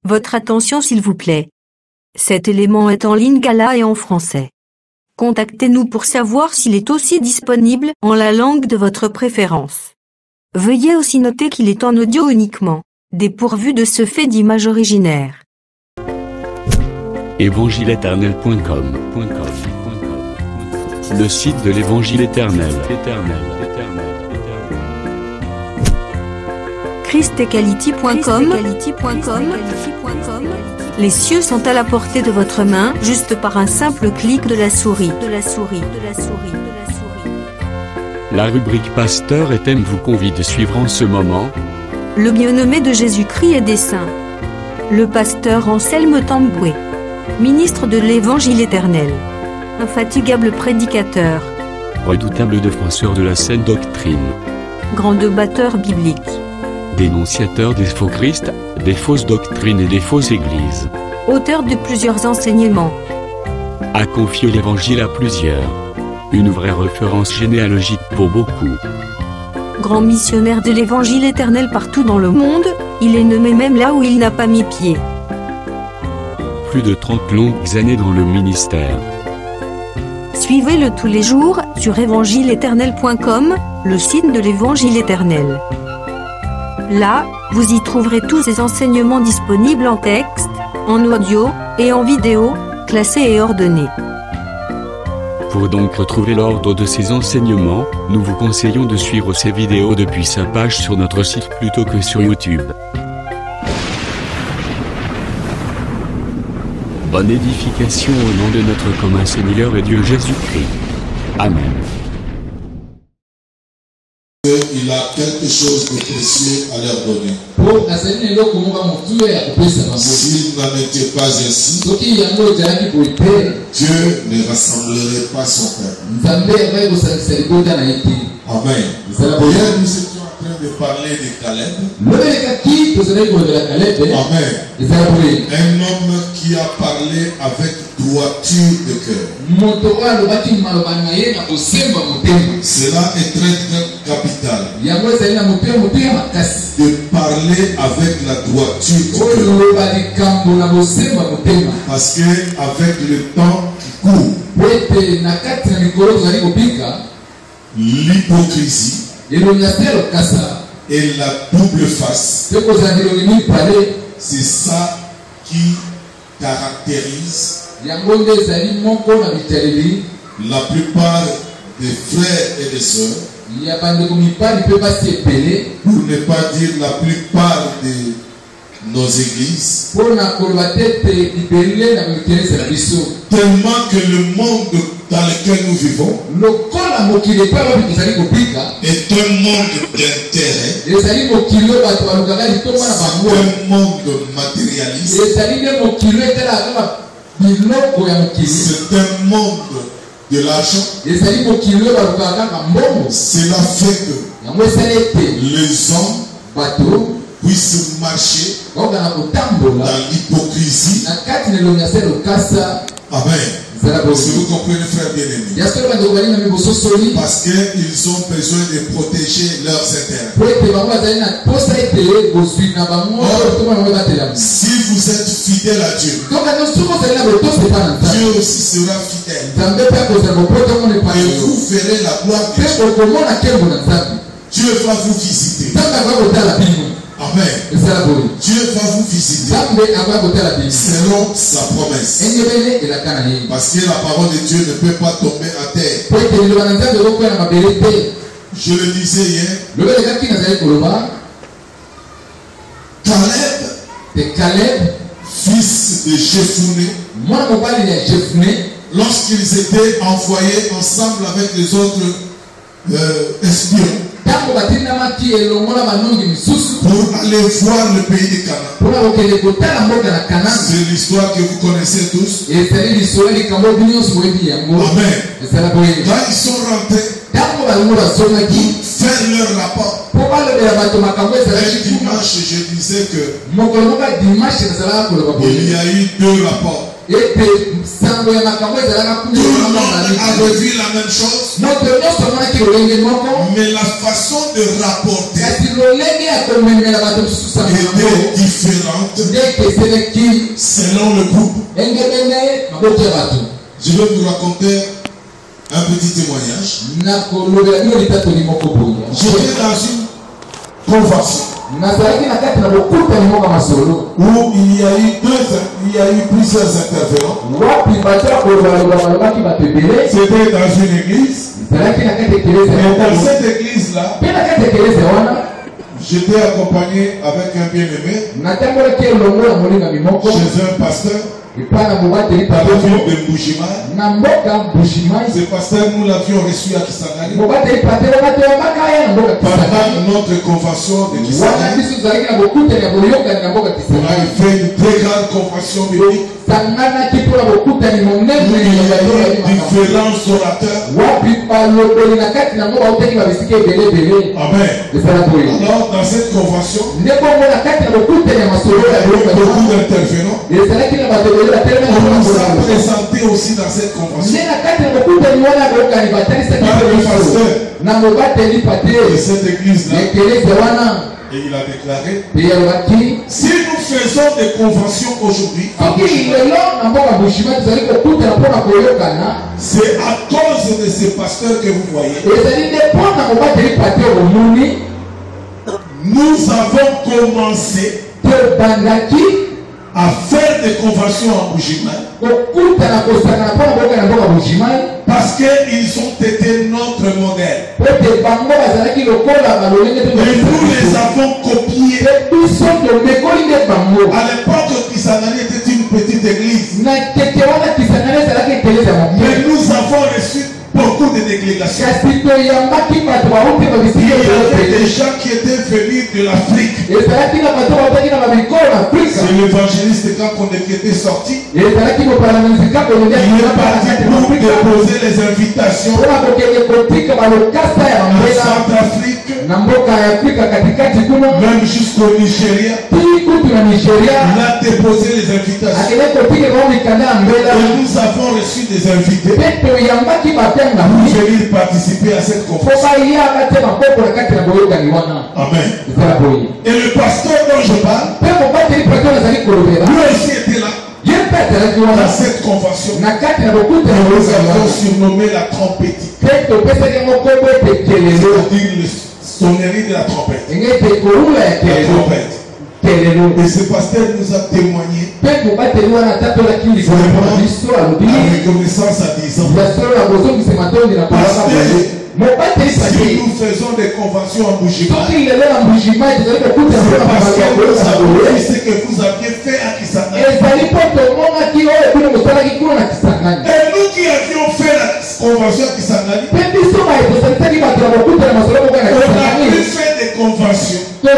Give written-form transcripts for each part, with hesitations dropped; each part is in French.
Votre attention s'il vous plaît. Cet élément est en lingala et en français. Contactez-nous pour savoir s'il est aussi disponible en la langue de votre préférence. Veuillez aussi noter qu'il est en audio uniquement, dépourvu de ce fait d'image originaire. Évangileéternel.com, le site de l'Évangile éternel. christequality.com. Les cieux sont à la portée de votre main, juste par un simple clic de la souris. La rubrique Pasteur et thème vous convie de suivre en ce moment le bien-aimé de Jésus-Christ et des saints. Le pasteur Anselme Tamboué, ministre de l'Évangile éternel. Infatigable prédicateur. Redoutable défenseur de la saine doctrine. Grand débatteur biblique. Dénonciateur des faux Christ, des fausses doctrines et des fausses églises. Auteur de plusieurs enseignements. A confié l'Évangile à plusieurs. Une vraie référence généalogique pour beaucoup. Grand missionnaire de l'Évangile éternel partout dans le monde, il est nommé même là où il n'a pas mis pied. Plus de 30 longues années dans le ministère. Suivez-le tous les jours sur évangileéternel.com, le site de l'Évangile éternel. Là, vous y trouverez tous ces enseignements disponibles en texte, en audio et en vidéo, classés et ordonnés. Pour donc retrouver l'ordre de ces enseignements, nous vous conseillons de suivre ces vidéos depuis sa page sur notre site plutôt que sur YouTube. Bonne édification au nom de notre commun Seigneur et Dieu Jésus-Christ. Amen. Il a quelque chose de précieux à leur donner. S'il n'en était pas ainsi, Dieu ne rassemblerait pas son peuple. Amen. Hier, nous étions en train de parler de Caleb. Amen. Un homme qui a parlé avec droiture de cœur. Cela est très très capital. De parler avec la droiture du cœur. Parce que avec le temps qui court, l'hypocrisie et la double face, c'est ça qui caractérise la plupart des frères et des sœurs, pour ne pas dire la plupart de nos églises, tellement que le monde dans lequel nous vivons est un monde d'intérêt, c'est un monde matérialiste, c'est un monde de l'argent. Cela fait que les hommes puissent marcher dans l'hypocrisie. Amen. Est-ce que vous comprenez, frère bien-aimé? Parce qu'ils ont besoin de protéger leurs intérêts. Si vous êtes fidèle à Dieu, Dieu aussi sera fidèle. Et vous verrez la gloire de Dieu. Dieu va vous visiter. Amen. Dieu va vous visiter selon sa promesse. Parce que la parole de Dieu ne peut pas tomber à terre. Je le disais hier. Caleb, fils de Jephuné, lorsqu'ils étaient envoyés ensemble avec les autres espions pour aller voir le pays de Canaan. C'est l'histoire que vous connaissez tous. Amen. Quand ils sont rentrés pour faire leur rapport, un dimanche, je disais que il y a eu 2 rapports. Tout le monde avait vu la même chose. Mais la façon de rapporter était différente selon le groupe. Je vais vous raconter un petit témoignage. J'étais dans une convention où il y a eu plusieurs intervenants. C'était dans une église. Et dans cette église-là, j'étais accompagné avec un bien-aimé chez un pasteur. Ce pasteur, nous l'avions reçu à Kisangani. Pendant notre convention de Kisangani, on a fait une très grande convention biblique. Il y a différents orateurs. Amen. Alors, dans cette convention, il y a beaucoup d'intervenants. On nous a présenté aussi dans cette convention par le pasteur de cette église-là. Et il a déclaré, si nous faisons des conventions aujourd'hui, c'est à cause de ces pasteurs que vous voyez. Nous avons commencé à faire des conventions en Bujimaï parce qu'ils ont été notre modèle. Et nous les avons copiés. À l'époque, Kisangani était une petite église. Mais nous avons reçu beaucoup de délégations. Il y avait des gens qui étaient venus de l'Afrique. C'est l'évangéliste quand on était sorti. Il est parti pour déposer les invitations en Centrafrique, même jusqu'au Nigeria. Il a déposé les invitations. Et nous avons reçu des invités pour venir participer à cette conférence. Amen. Et le pasteur dont je parle, lui aussi était là. Dans cette convention, nous avons surnommé la trompette. C'est-à-dire le sonnerie de la trompette. La trompette. Et ce pasteur nous a témoigné la reconnaissance à 10 ans. Si nous faisons des conventions en Bujimaï, c'est parce que nous avons vu ce que vous aviez fait à Kisangani. Et nous qui avions fait la convention à Kisangani, on a pu faire des conventions. Mais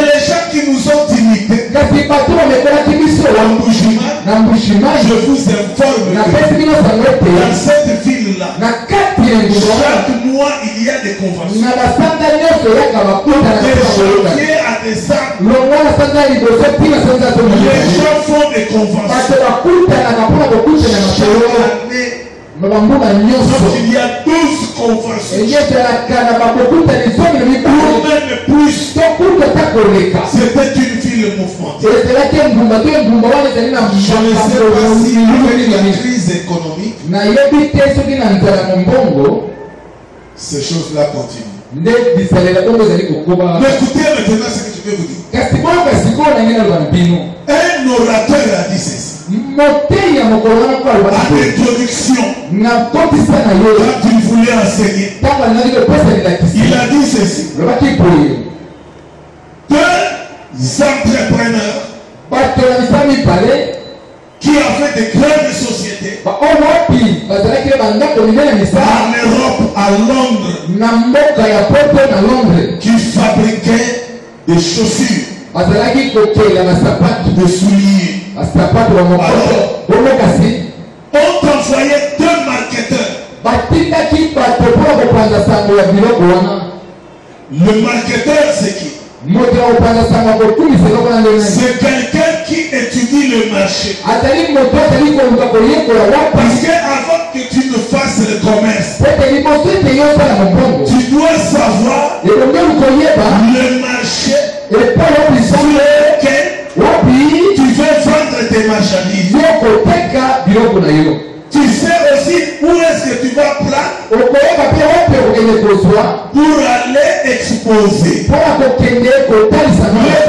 les gens qui nous ont imités en Bujimaï, je vous informe que dans cette ville-là, chaque mois il y a des conventions. De janvier à décembre, les gens font des conventions. Chaque année, donc il y a 12 conventions. Ou même plus. C'était une ville mouvementée. Je ne sais pas si avec la crise économique, ces choses-là continuent. Mais écoutez maintenant ce que je vais vous dire. Un orateur a dit ceci. À l'introduction, quand il voulait enseigner, il a dit ceci. Deux entrepreneurs qui avaient des grandes sociétés en Europe, à Londres, qui fabriquaient des chaussures, des souliers. Alors, on envoyait deux marketeurs. Le marketeur, c'est qui? C'est quelqu'un qui étudie le le marché. Parce qu'avant que tu ne fasses le commerce, tu dois savoir le marché sur lequel tu veux vendre tes marchandises. Tu sais aussi où est-ce que tu vas prendre pour aller exposer. Le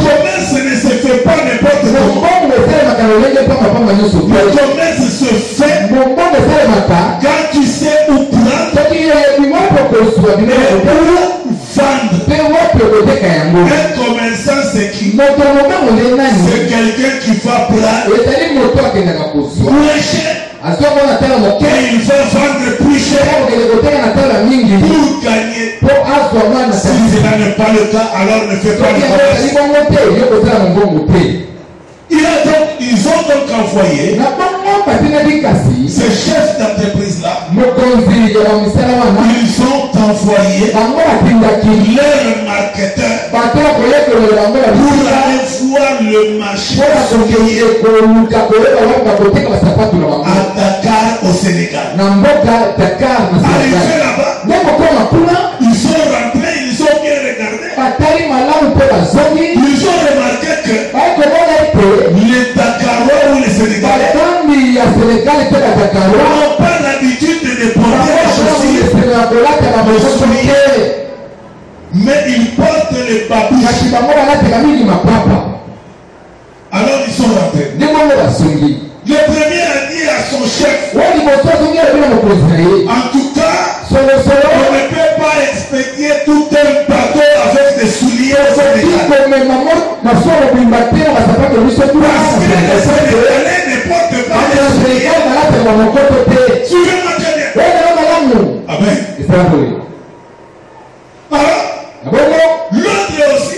commerce ne se fait pas n'importe comment. Le commerce se fait quand tu sais où prendre et où vendre. Un commerçant, c'est qui? C'est quelqu'un qui va prendre moins cher. Et il va vendre plus cher pour gagner. Si cela n'est pas le cas, alors ne fais pas le commerce. Ils ont donc envoyé ces chefs d'entreprise-là. Ils ont envoyé leurs marketeurs pour aller voir le marché à Dakar au Sénégal. Arrivé là-bas, ils sont rentrés, ils ont bien regardé. Ils ont remarqué que les Dakarois ou les Sénégalais n'ont pas l'habitude de porter les chaussures, mais ils portent les babouches. Alors ils sont rentrés. Le premier a dit à son chef, en tout cas, on ne peut pas expédier tout un bateau avec des souliers au Sénégal. Parce que les Sénégalais ne portent pas des souliers. Suivez-moi très bien. Amen. Alors, l'autre aussi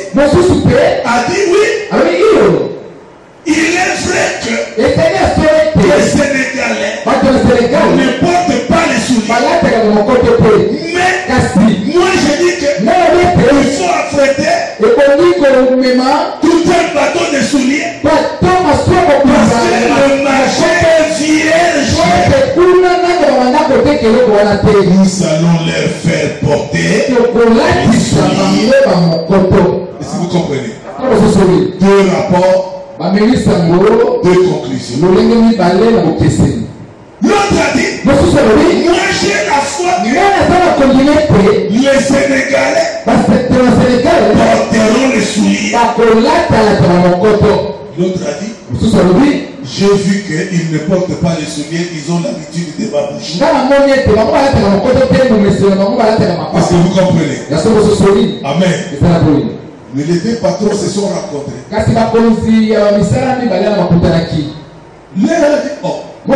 a dit oui. Il est vrai que les Sénégalais ne portent pas les souliers. Mais moi je dis que il faut affréter tout un bateau de souliers. Parce que le marché est vierge. Nous allons leur faire porter les souliers. Est-ce que vous comprenez? Deux rapports. Deux conclusions. L'autre a dit, moi j'ai la foi que les Sénégalais porteront les souliers. L'autre a dit, j'ai vu qu'ils ne portent pas les souliers, ils ont l'habitude de baboucher. Est-ce que vous comprenez? Amen. Mais les deux patrons se sont rencontrés. L'un a dit, oh, où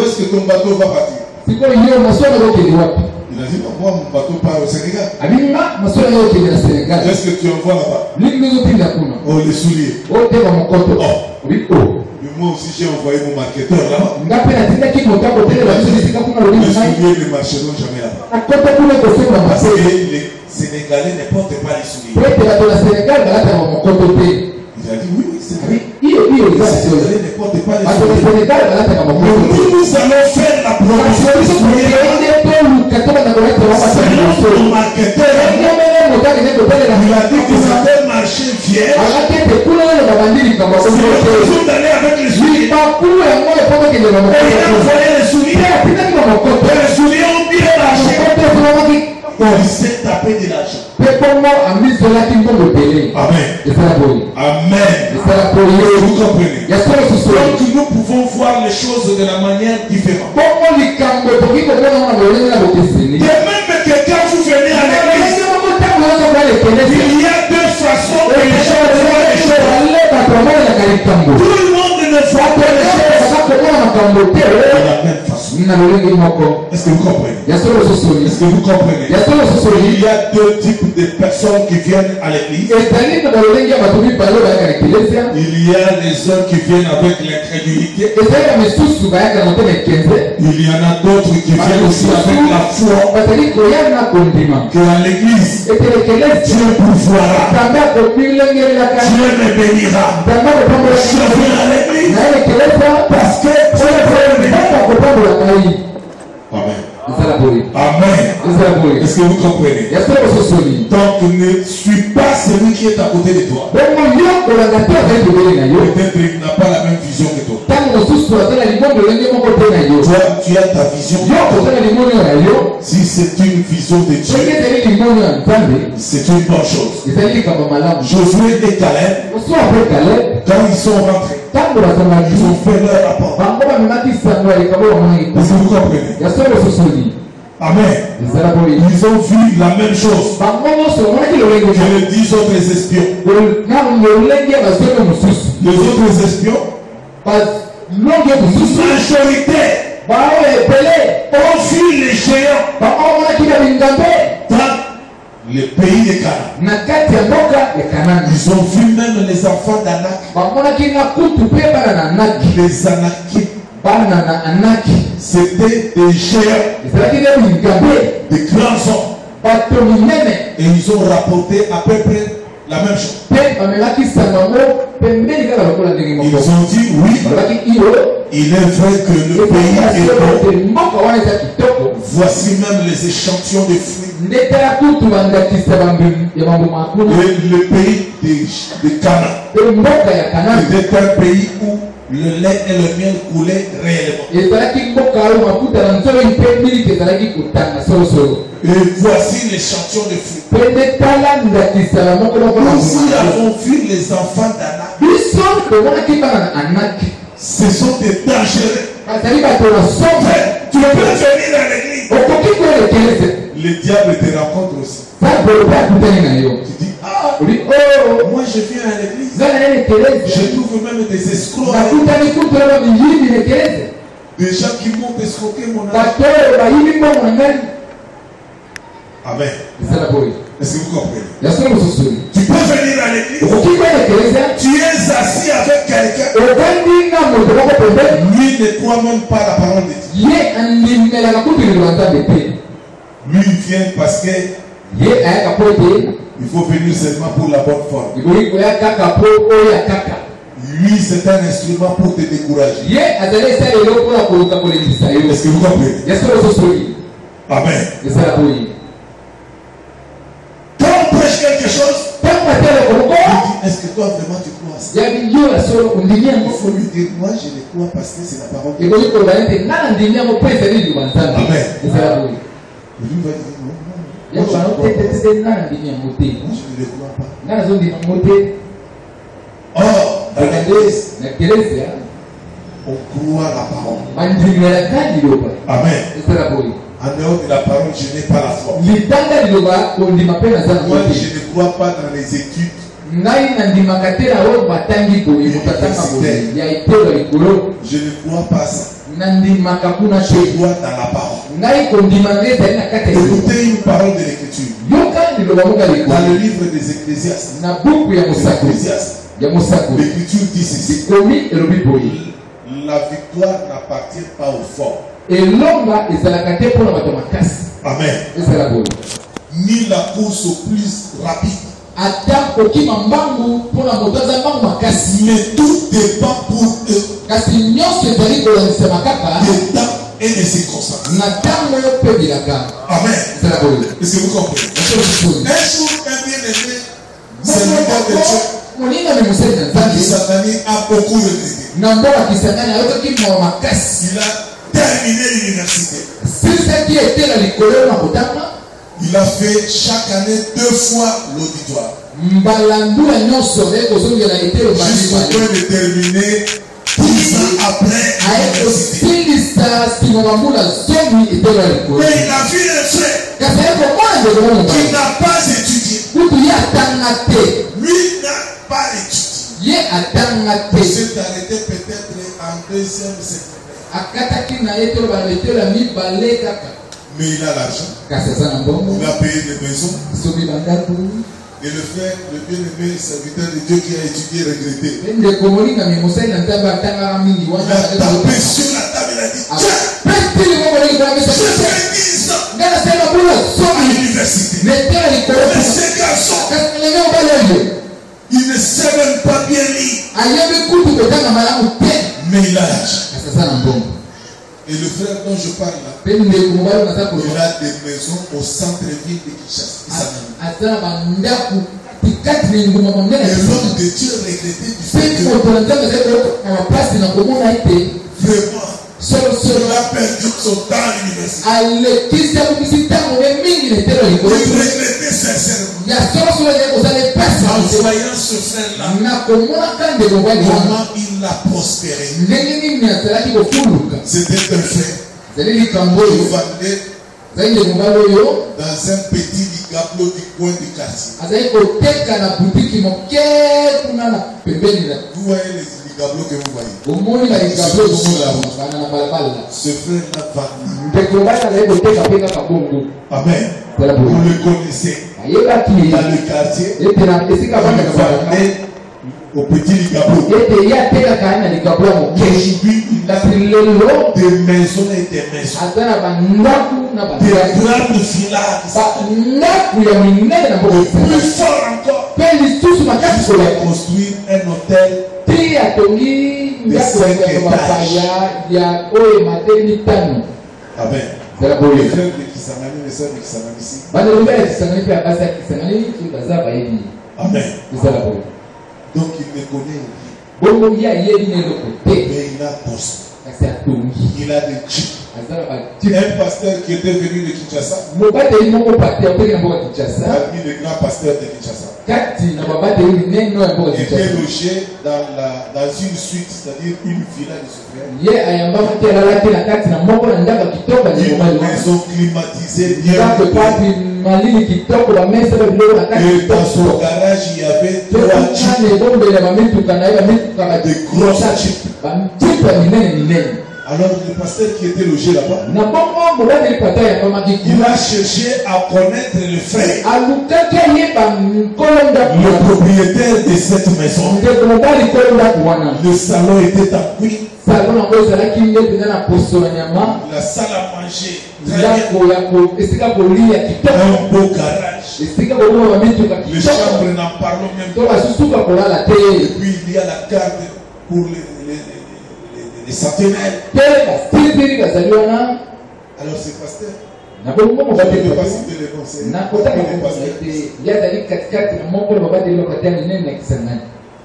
est-ce que ton bateau va partir? Il a dit, non, moi mon bateau part au Sénégal. Est-ce que tu envoies là-bas? Oh, les souliers. Oh. Mais moi aussi j'ai envoyé mon marketeur là-bas. Les souliers ne marcheront jamais là-bas. Parce que les Sénégalais ne portent pas les souliers. Il a dit oui, c'est vrai. Les Sénégalais ne portent pas les souliers. Nous allons faire la promotion des souliers. C'est notre marketeur. Il a dit que ça fait marcher vierge. C'est toujours d'aller avec les souliers. Et il a envoyé les souliers. Et les souliers ont bien marché. Il s'est tapé de l'argent. Amen. Amen. Vous comprenez? Donc nous pouvons voir les choses de la manière différente. De même que quand vous venez à l'église, il y a deux façons que les gens voient les choses. Tout le monde ne voit pas les choses de la même façon. Est-ce que vous comprenez? Est-ce que vous comprenez? Il y a deux types de personnes qui viennent à l'église. Il y a les hommes qui viennent avec l'incrédulité. Il y en a d'autres qui viennent aussi avec la foi. Que à l'église, Dieu pourvoira. Dieu me bénira. Je viens à l'église. parce que tu es venu. Amen. Amen. Est-ce que vous comprenez? Donc ne suis pas celui qui est à côté de toi. Peut-être qu'il n'a pas la même vision que toi. Toi, tu as ta vision. Si c'est une vision de Dieu, c'est une bonne chose. Josué et Caleb, quand ils sont rentrés, ils ont fait leur rapport. Est-ce que vous comprenez? Amen. Ils ont vu la même chose que les 10 autres espions. Les autres espions, majorité, ont vu les géants dans le pays de Canaan. Ils ont vu même les enfants d'Anak. Les Anakites. C'était des géants, des grands hommes. Et ils ont rapporté à peu près la même chose. Ils ont dit oui, il est vrai que le pays est bon. Voici même les échantillons de fruits. Et le pays de Canaan était un pays où le lait et le miel coulaient réellement. Et voici l'échantillon de fruits. Nous avons vu les enfants d'Anak. Ce sont des dangereux. Tu peux venir à l'église. Le diable te rencontre aussi. Tu dis, ah, moi je viens à l'église. Je trouve même des escrocs. Des gens qui m'ont escroqué mon âme. Amen. Est-ce que vous comprenez? Tu peux venir à l'église. Tu es assis avec quelqu'un. Lui ne croit même pas la parole de Dieu. Lui il vient parce que il faut venir seulement pour la bonne forme. Lui c'est un instrument pour te décourager. Est-ce que vous comprenez? Amen. Quand on prêche quelque chose, est-ce que toi vraiment tu crois à ça? Il faut lui dire, moi je le crois parce que c'est la parole de Dieu. Amen. Lui va dire non. Moi je ne le crois pas. Or, dans l'église, on croit la parole. Amen. En dehors de la parole, je n'ai pas la foi. Moi, je ne crois pas dans les études. Je ne crois pas à ça. Je crois dans la parole. Écoutez une parole de l'Écriture. Dans le livre des Ecclésiastes, l'Écriture dit ceci. La victoire n'appartient pas aux forts. Amen. Ni la course au plus rapide. Mais tout dépend pour eux des temps et des circonstances. Amen. Est-ce que vous comprenez? Un jour, un bien-aimé, serviteur de Dieu, Kisangani a beaucoup regretté. Il a terminé l'université. Il a fait chaque année 2 fois l'auditoire. Jusqu'au point de terminer 10 ans après l'université. Mais il a vu un frère qui n'a pas étudié. Lui n'a pas étudié. Il s'est arrêté peut-être en 2e séminaire. Mais il a l'argent. Il a payé des maisons. Et le frère, le bien-aimé serviteur de Dieu qui a étudié, regretté. Il a tapé sur la table, il a dit, tiens, je fais 10 ans à l'université. Mais ces garçons, ils ne savent même pas bien lire. Mais il a l'argent. Et le frère dont je parle là, il a des maisons au centre-ville de Kinshasa. Et l'homme de Dieu regrettait du fait que vraiment, il a perdu son temps à l'université. Il regrettait sincèrement. En voyant ce frère-là, comment il l'a prospéré. C'était un frère qui vendait dans un petit ligablo du coin du quartier. Vous voyez les ligablos que vous voyez. Ce frère-là vendait. Amen. Vous le connaissez. Dans le quartier, il vendait au petit ligablo. Aujourd'hui, il a des maisons et des maisons. Des grandes villas. Plus fort encore. Il va construire un hôtel de 5 étages. Amen. Les frères de Kisangani, les sœurs de Kisangani ici. Amen. Donc il me connaît. Mais il a posé. Il a des jeeps. Un pasteur qui était venu de Kinshasa, parmi les grands pasteurs de Kinshasa, était logé dans une suite, c'est-à-dire une villa de ce frère. Une maison climatisée, bien et dans son garage, il y avait 3 jeeps, de grosses jeeps. Alors le pasteur qui était logé là-bas, il a cherché à connaître le frère, le propriétaire de cette maison. Le salon était en cuir. La salle à manger, un beau garage. Les chambres, n'en parlons même pas. Et puis il y a la carte pour les centenaires. Alors c'est pasteur. Je ne peux pas citer les conseils.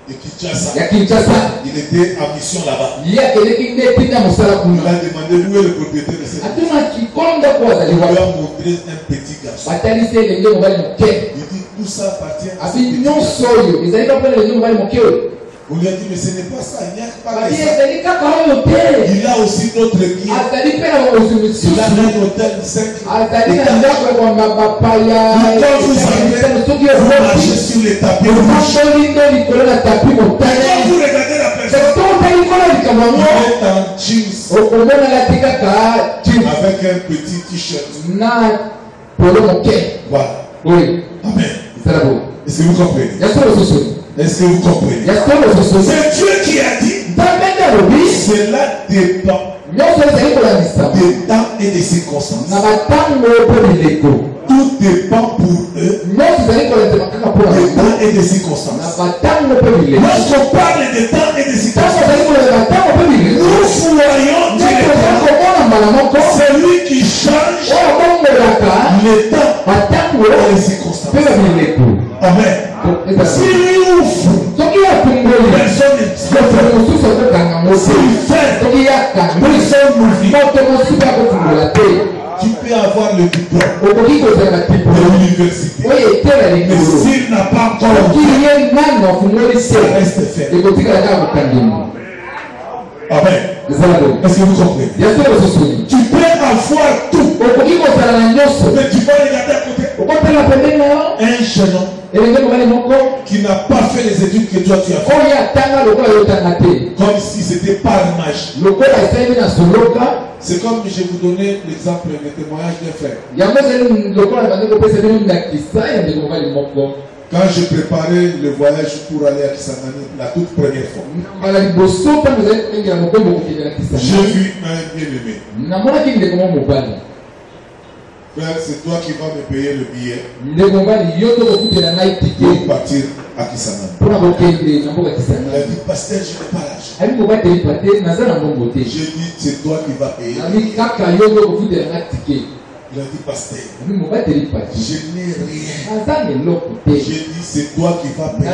Et Kinshasa, il était en mission là-bas. Il a demandé où est le propriétaire de cette maison. Il lui a montré un petit garçon. Il dit tout ça appartient à ce petit garçon. On lui a dit mais ce n'est pas ça, il n'y a pas que ça. Il a aussi d'autres guides. Il a un hôtel de 5 vous marchez sur les tapis rouges. Quand vous regardez la personne, il est en jeans avec un petit t-shirt. Voilà. Amen. Est-ce que vous comprenez? Est-ce que vous comprenez? C'est Dieu qui a dit. Cela dépend des temps et des circonstances. Tout dépend pour eux des temps et des circonstances. Lorsqu'on parle des temps et des circonstances, nous voyons Dieu. C'est lui qui change les temps et les circonstances. Amen. Si lui ouvre, personne ne s'il fait, personne n'ouvre. Tu peux avoir le diplôme de l'université, mais s'il n'a pas encore ouvert, ça reste fait. Amen. Est-ce que vous comprenez? Tu peux avoir tout, mais tu vas regarder à côté. Un jeune homme qui n'a pas fait les études que toi tu as fait, comme si c'était par image. C'est comme je vous donnais l'exemple, le témoignage d'un frère. Quand j'ai préparé le voyage pour aller à Kisangani la toute première fois, j'ai vu un bien-aimé. Frère, c'est toi qui vas me payer le billet pour partir à Kisangani. Il a dit, pasteur, je n'ai pas l'argent. J'ai dit, c'est toi qui vas payer. Il a dit, pasteur, je n'ai rien. J'ai dit, c'est toi qui vas payer.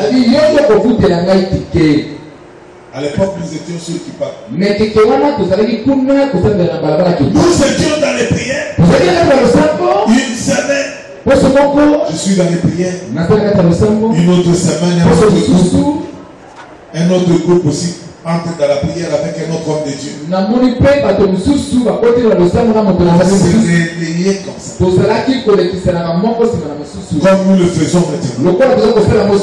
À l'époque, nous étions ceux qui parlent. Nous étions dans les prières. Une semaine, je suis dans les prières. Une autre semaine, un autre groupe aussi entre dans la prière avec un autre homme de Dieu. On s'est réveillé comme ça. Comme nous le faisons maintenant.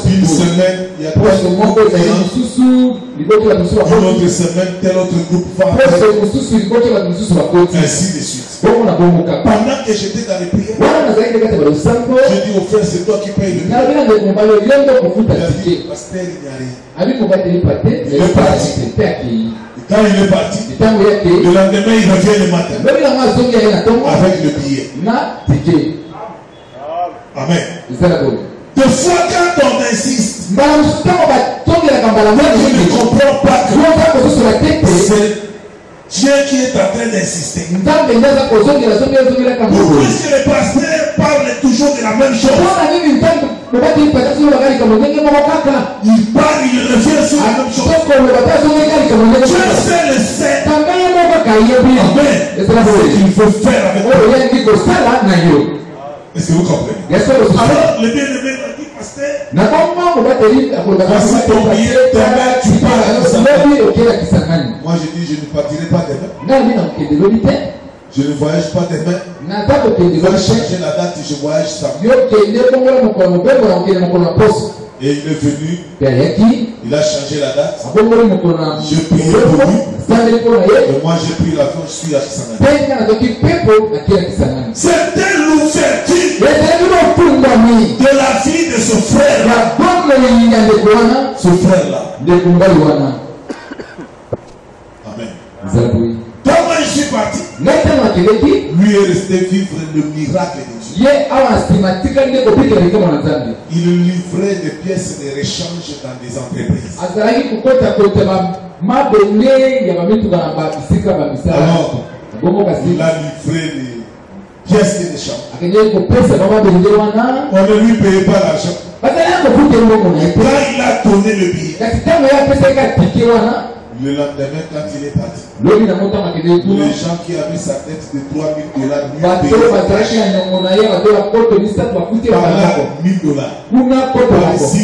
Une semaine, il y a une autre semaine, tel autre groupe va. Ainsi de suite. Pendant que j'étais dans les prières, j'ai dit au frère, c'est toi qui payes le billet. Il a dit, pasteur, il n'y a rien. Il est parti. Quand il est parti, le lendemain, il revient le matin avec le billet. Amen. Des fois, quand on insiste, je ne comprends pas que c'est Dieu qui est en train d'insister. Pourquoi est-ce que le pasteur parle toujours de la même chose? Il parle, il revient sur la même chose. Dieu sait le sait. Amen. C'est ce qu'il faut faire avec vous. Est-ce que vous comprenez? Alors, le bien-aimé m'a dit, pasteur, voici ton billet, demain tu pars à Kisangani. Moi je dis, je ne partirai pas demain. Je ne voyage pas demain. Il va changer la date et je voyage samedi. Et il est venu, il a changé la date. Je priais pour lui. Et moi j'ai pris l'avion, je suis à Kisangani. C'était l'ouverture de la vie de ce frère. Ce frère-là. Amen. Quand je suis parti, lui est resté vivre le miracle de Dieu. Il livrait des pièces de rechange dans des entreprises. Alors, il a livré des pièces de rechange. On ne lui payait pas l'argent. Et quand il a donné le billet, le lendemain, quand il est parti, les gens qui avaient sa dette de $3,000 lui payaient par là $1,000, par ici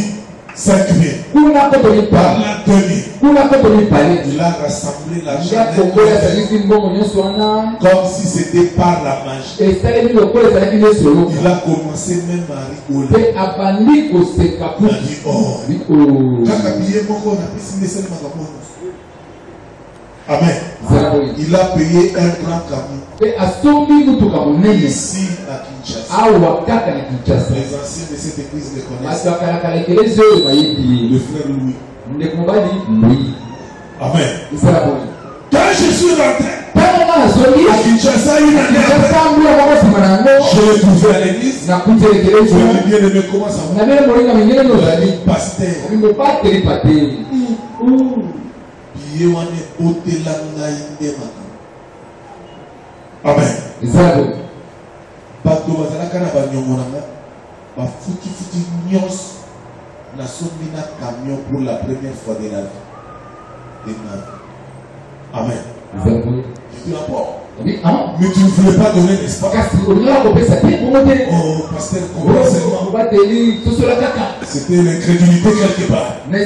5,000, par là 2,000. Il a rassemblé l'argent comme si c'était par la magie. Il a commencé même à rigoler. Il a dit, oh, amen. Il a payé un grand camion ici à Kinshasa. Les anciens de cette église le connaissent. Le frère Louis. Amen. Quand je suis rentré à Kinshasa une année après, je l'ai trouvé à l'église. Je lui ai dit, bien-aimé, comment ça va? Il a dit, pasteur. Amen. Bato bazalaka na banyongonanga bafuti nyonso na sombi na camion pour la première fois de la vie de ma vie. Amen. Je dis d'abord, mais tu ne voulais pas donner l'espoir. Oh, pasteur, comment seulement? C'était l'incrédulité quelque part. Et il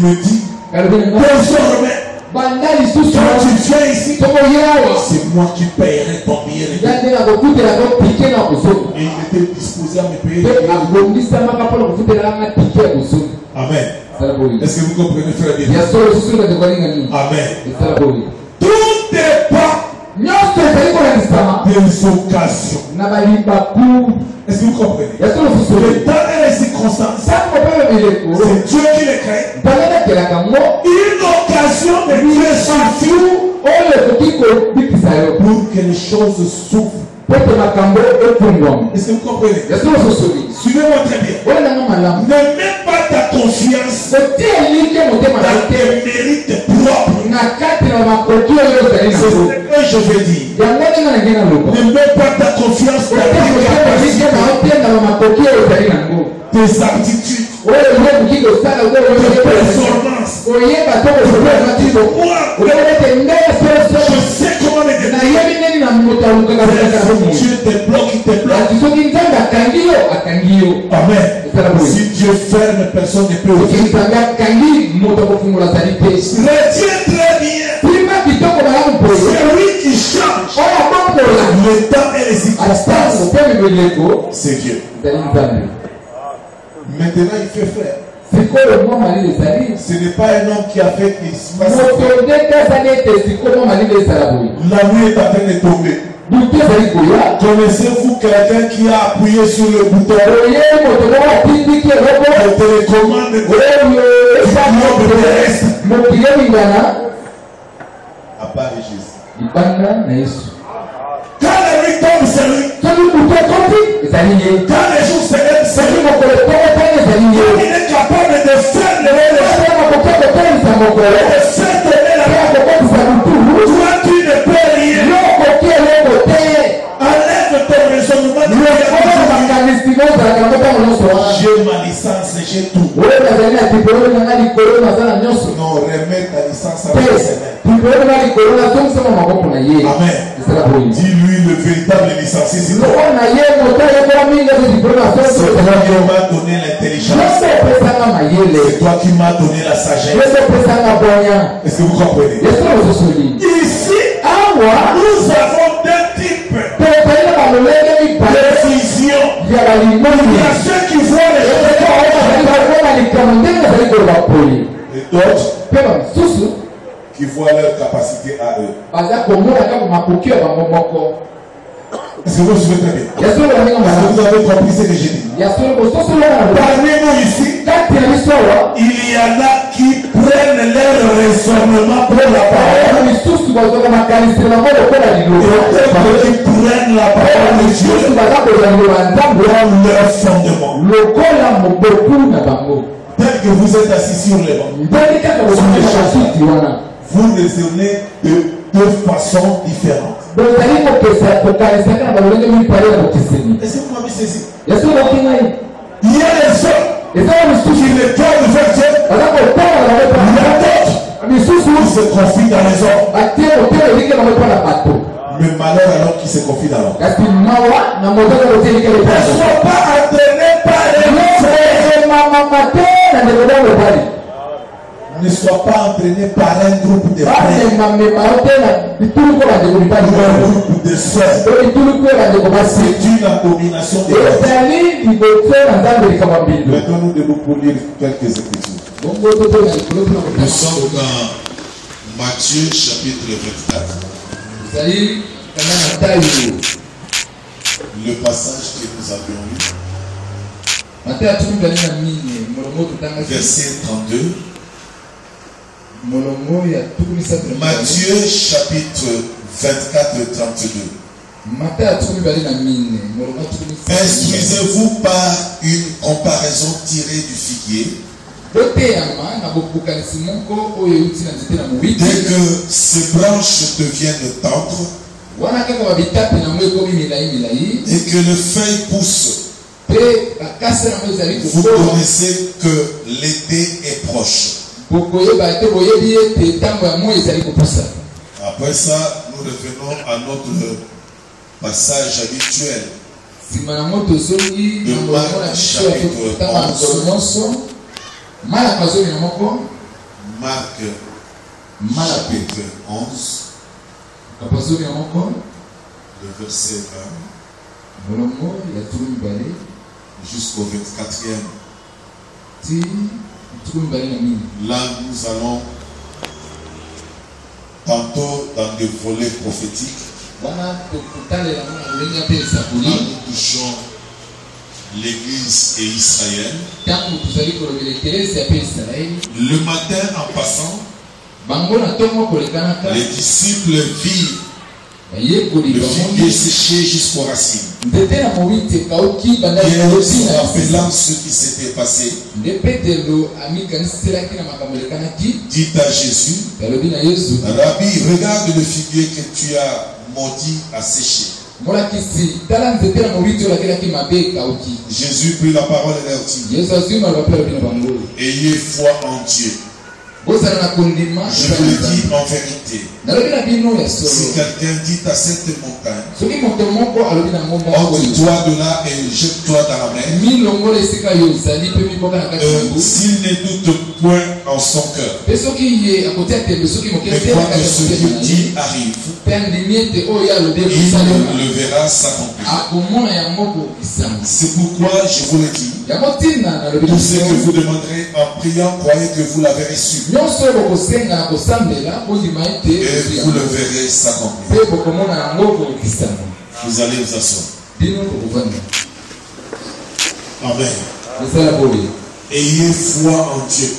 me dit, désormais, quand tu viens ici, c'est moi qui paierai ton billet. Et il était disposé à me payer le billet. Amen. Est-ce que vous comprenez, frère bien? Amen. Tout dépend des occasions. Est-ce que vous comprenez? Le temps et les circonstances, c'est Dieu qui les crée. Une occasion de Dieu suffit pour que les choses s'ouvrent. Est-ce que vous comprenez? Suivez-moi très bien. Ne mets pas ta confiance dans tes mérites propres. C'est ce que je veux dire. Ne mets pas ta confiance dans tes aptitudes, tes performances. Je sais comment les Dieu te bloque, il te bloque. Amen. Si Dieu ferme, personne ne peut ouvrir. Retiens très bien. C'est lui qui change le temps et les circonstances. C'est Dieu. Maintenant, il fait frère. Ce n'est pas un homme qui a fait qu'il se passe. La nuit est en train de tomber. Connaissez-vous quelqu'un qui a appuyé sur le bouton de télécommande du globe terrestre? À part Jésus. Quand la nuit tombe, c'est lui. Quand les jours se lèvent, c'est lui. Il est capable de faire lever les gens, de faire tomber la main. Toi, tu ne peux rien. Enlève ton raisonnement. J'ai ma licence, j'ai tout. Non, remets ta licence à la semaine. Amen. Dis-lui le véritable licencié, c'est toi. C'est toi qui m'as donné l'intelligence. C'est toi qui m'as donné la sagesse. Est-ce que vous comprenez? Ici, nous avons deux types de vision. Il y a ceux qui voient les choses et d'autres qui voient leur capacité à eux. Est-ce que vous suivez très bien? Est-ce que vous avez compris ce que j'ai dit? Parmi nous ici, il y en a qui prennent leur raisonnement pour la parole. Et d'autres qui prennent la parole de Dieu comme leur fondement. Tel que vous êtes assis sur les bancs, vous raisonnez de deux façons différentes. Est-ce que vous m'avez saisi? Il y a les hommes qui ne peuvent faire Dieu. Il y a d'autres qui se confient dans les hommes. Le malheur alors qui se confie dans l'homme. Ne sois pas entraîné par les hommes. Ne sois pas entraîné par un groupe de frères, un groupe de soeurs. C'est une abomination de Dieu. Maintenant, nous devons pour lire quelques écritures. Nous sommes dans Matthieu chapitre 24. Le passage que nous avions lu. Verset 32. Matthieu chapitre 24, 32. Instruisez-vous par une comparaison tirée du figuier. Dès que ces branches deviennent tendres et que les feuilles poussent, vous connaissez que l'été est proche. Après ça, nous revenons à notre passage habituel de Marc chapitre 11. Marc chapitre 11, le verset 20 jusqu'au 24e. Là, nous allons tantôt dans des volets prophétiques. Là, nous touchons l'Église et Israël. Le matin, en passant, les disciples virent Le figuier séché jusqu'aux racines. Et rappelant ce qui s'était passé, dit à Jésus, Rabbi, regarde le figuier que tu as maudit à sécher. Jésus prit la parole et leur dit, ayez foi en Dieu. Je vous le dis en vérité. Si quelqu'un dit à cette montagne, ôte-toi de là et jette-toi dans la mer, s'il ne doute point en son cœur, mais croit que ce qu'il dit arrive, il le verra s'accomplir. C'est pourquoi je vous le dis, tout ce que vous demanderez en priant, croyez que vous l'avez reçu. Et vous le verrez s'accomplir. Vous allez vous asseoir. Amen. Ayez foi en Dieu.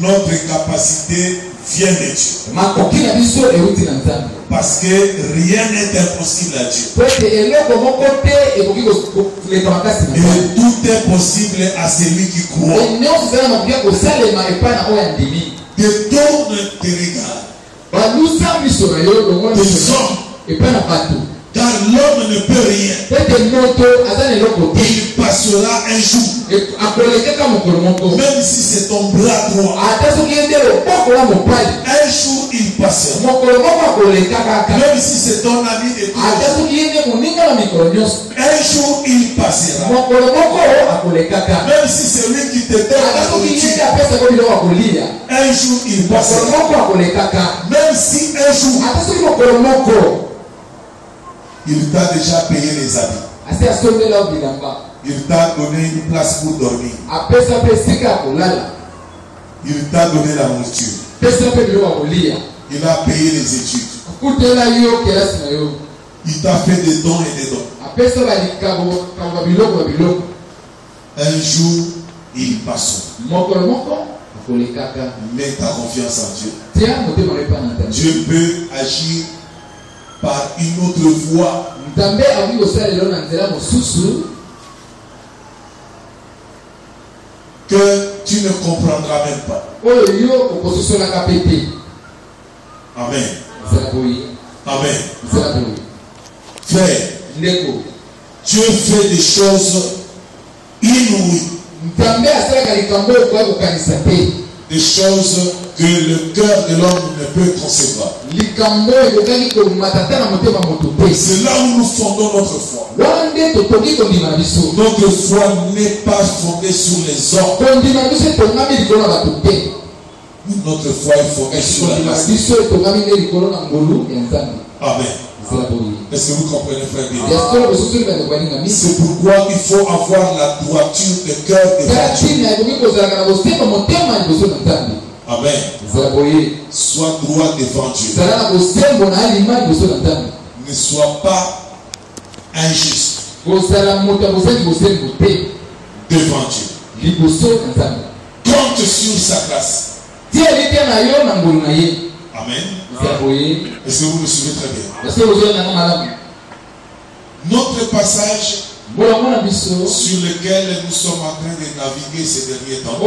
Notre capacité vient de Dieu. Parce que rien n'est impossible à Dieu. Et tout est possible à celui qui croit. Détourne tes regards des hommes, car l'homme ne peut rien. Il passera un jour. Même si c'est ton bras droit, un jour il passera. Même si c'est ton ami de tous, un jour il passera. Même si c'est lui qui te donne la nourriture, un jour il passera. Même si un jour il t'a déjà payé les habits, il t'a donné une place pour dormir, il t'a donné la nourriture, il a payé les études, il t'a fait des dons et des dons. Un jour il passera. Mets ta confiance en Dieu. Dieu peut agir par une autre voie que tu ne comprendras même pas. Amen. Amen. Frère, Dieu fait des choses inouïes. Des choses que le cœur de l'homme ne peut concevoir. C'est là où nous fondons notre foi. Notre foi n'est pas fondée sur les hommes. Notre foi est fondée sur la grâce. Amen. Est-ce que vous comprenez, frère bien? C'est pourquoi il faut avoir la droiture de cœur devant Dieu. Amen. Sois droit devant Dieu. Ne sois pas injuste devant Dieu. Compte sur sa grâce. Amen. Est-ce que vous me suivez très bien? Notre passage sur lequel nous sommes en train de naviguer ces derniers temps,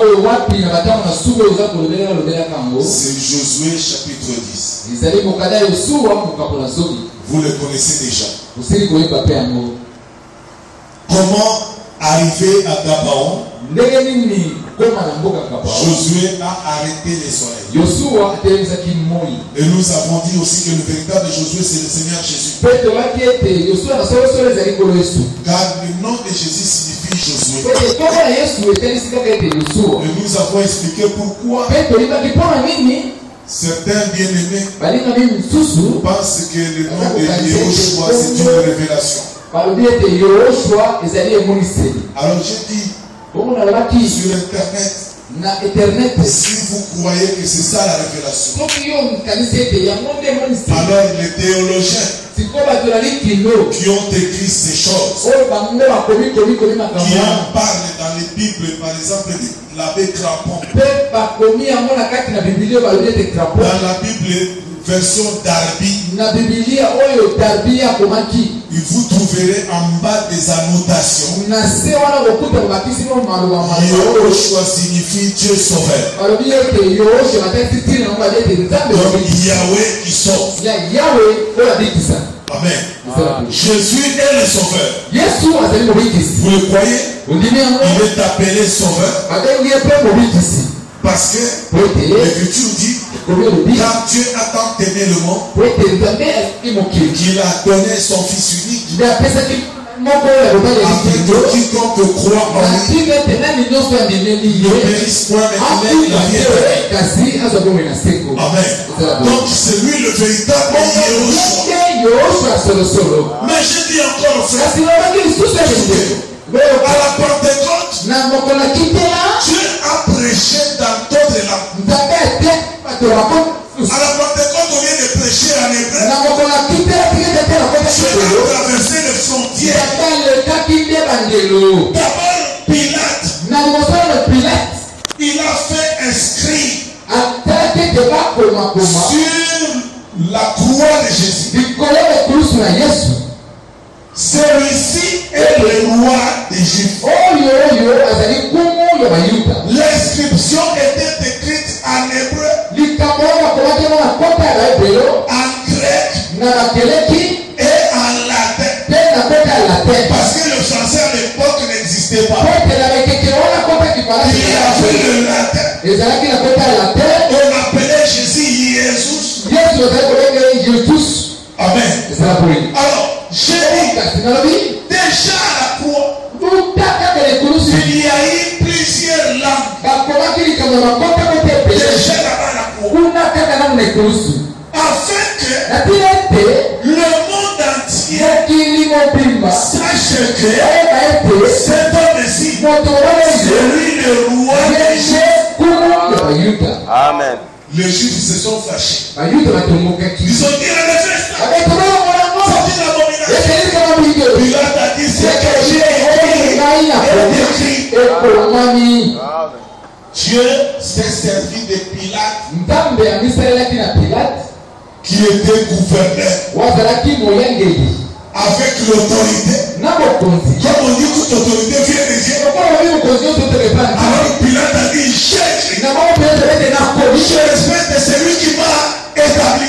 c'est Josué chapitre 10. Vous le connaissez déjà. Comment arriver à Gabaon? Josué a arrêté les soleils. Et nous avons dit aussi que le véritable Josué, c'est le Seigneur Jésus. Car le nom de Jésus signifie Josué. Et nous avons expliqué pourquoi certains bien-aimés pensent que le nom de Yehoshua, c'est une révélation. Alors j'ai dit sur Internet, si vous croyez que c'est ça la révélation, alors les théologiens qui ont écrit ces choses, qui en parlent dans les Bibles, par exemple l'abbé Crampon, dans la Bible version Darby, Na Biblia oyo Darby akomaki. vous trouverez en bas des annotations. Na se wana kokuta bakisi mo maluba maluba. Yoshua signifie Dieu sauveur. Alobi ete Yoshua mataki tina ngwa ete nzambe. Donc Yahweh qui sauve. Ya Yahweh oyo abikisa. Amen. Jésus est le sauveur. Yesu azali mobikisi. Vous le croyez? Ondimi yango. Il est appelé sauveur. Abengi epe mobikisi. Parce que l'Écriture dit, car Dieu a tant aimé le monde qu'il a donné son Fils unique, afin que quiconque croit en lui ne périsse point, mais qu'il ait la vie éternelle. Amen. Donc c'est lui le véritable Yahushua. Mais je dis encore, frère, à la Pentecôte, Dieu a prêché dans d'autres langues. À la Pentecôte, au lieu de prêcher en hébreu, Dieu a traversé les frontières. D'abord, Pilate, il a fait inscrire sur la croix de Jésus. Celui-ci est le roi des Juifs. L'inscription était écrite en hébreu, en grec et en latin. Parce que le français à l'époque n'existait pas. Il y avait le latin. On appelait Jésus Jésus. Amen. Alors, j'ai dit, déjà à la croix, il y a eu plusieurs langues. Déjà là-bas à la croix. Afin que le monde entier sache que cet homme-ci, c'est lui le roi des Juifs. Amen. Les Juifs se sont fâchés. Ils ont dit la défaite. C'est une abomination. Pilate a dit c'est que j'ai écrit. Dieu s'est servi de Pilate qui était gouverneur avec l'autorité. Comme on dit toute autorité vient de Dieu. Alors Pilate a dit je respecte celui qui m'a établi.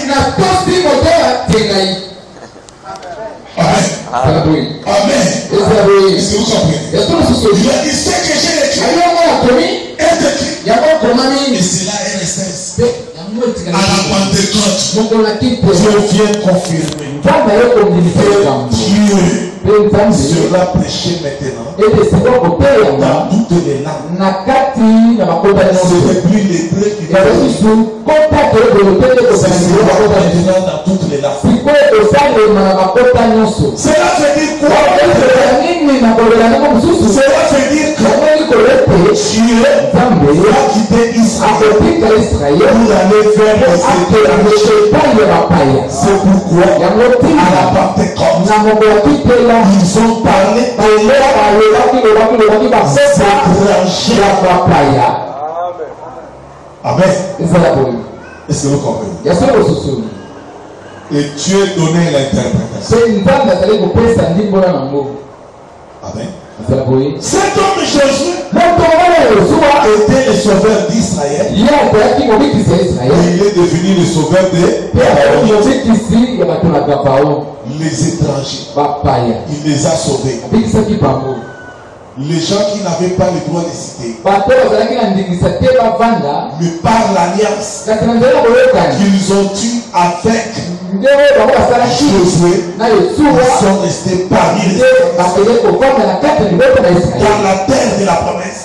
Amen. Amen. Est-ce que vous comprenez? Il a dit ce que j'ai écrit est écrit. Et cela est resté. À la Pentecôte, Dieu vient confirmer. Dieu sera prêché maintenant dans toutes les langues. C'est plus l'hébreu qui va c'est maintenant dans toutes les langues. Cela veut dire quoi? Cela veut dire que Dieu va quitter Israël pour aller vers les. C'est pourquoi à la Pentecôte ils ont parlé Amen. Est-ce que vous comprenez? Et Dieu donnait l'interprétation. Amen. Cet homme Jésus était le sauveur d'Israël. Et il est devenu le sauveur les étrangers. Il les a sauvés. Les gens qui n'avaient pas le droit de citer, mais par l'alliance qu'ils ont eue avec Josué, ils sont restés parmi les dans la terre de la promesse,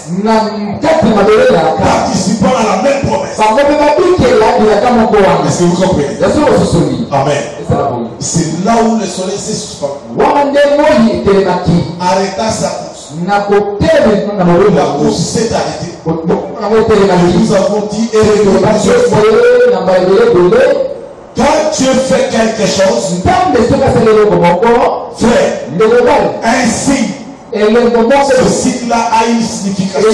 participant à la même promesse. Est-ce que vous comprenez? Amen. C'est là où le soleil s'est suspendu, arrêta sa course. La course s'est arrêtée. Nous avons dit, quand Dieu fait quelque chose, fait un signe. Ce signe-là a une signification.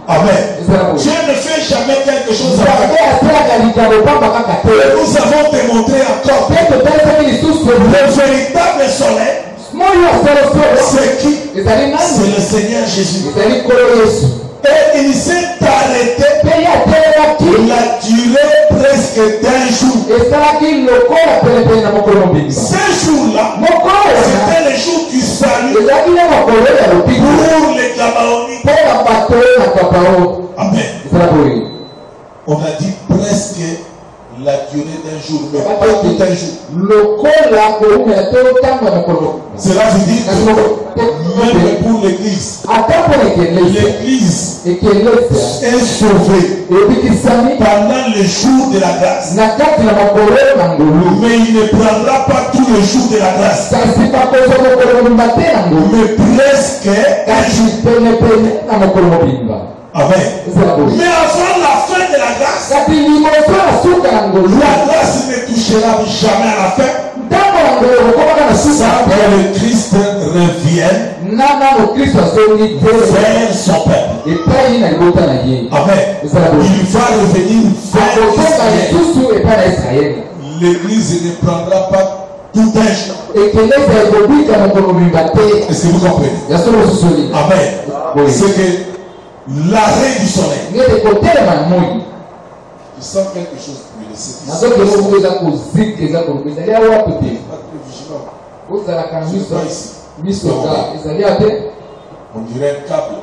Amen. Dieu ne fait jamais quelque chose à Et nous avons démontré encore que le véritable soleil, c'est qui? C'est le Seigneur Jésus. Et il s'est arrêté la durée presque d'un jour. Ces jours-là, c'était les jours du salut pour les Gabaonites. Amen. On a dit presque la durée d'un jour, mais pas tout un jour. Cela veut dire que même pour l'Église, l'Église est sauvée pendant le jour de la grâce. Mais il ne prendra pas tous les jours de la grâce, mais presque un jour. Amen. Mais avant la fin de la grâce, la grâce ne touchera jamais à la fin. Ça, quand le Christ revienne vers son peuple. Amen. Il va revenir vers Israël. L'Église ne prendra pas tout un jour. Est-ce que vous comprenez? Amen. C'est que l'arrêt du soleil. Tu sens quelque chose pour le on dirait un câble.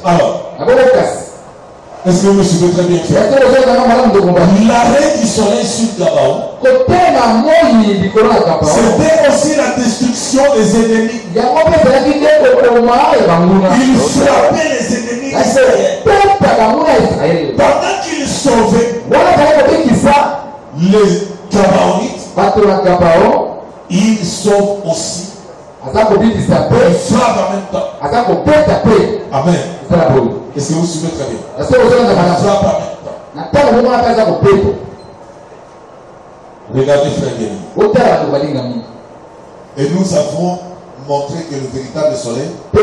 Alors, est-ce que vous me suivez très bien? L'arrêt du soleil sur Gabaon, c'était aussi la destruction des ennemis. Il frappait les ennemis d'Israël. Pendant qu'il sauvait les Gabaonites, il sauve aussi. Il frappe en même temps. Amen. Est-ce que vous suivez très bien? Il frappe en même temps. Regardez, frère Guéry. Et nous avons montré que le véritable soleil, qui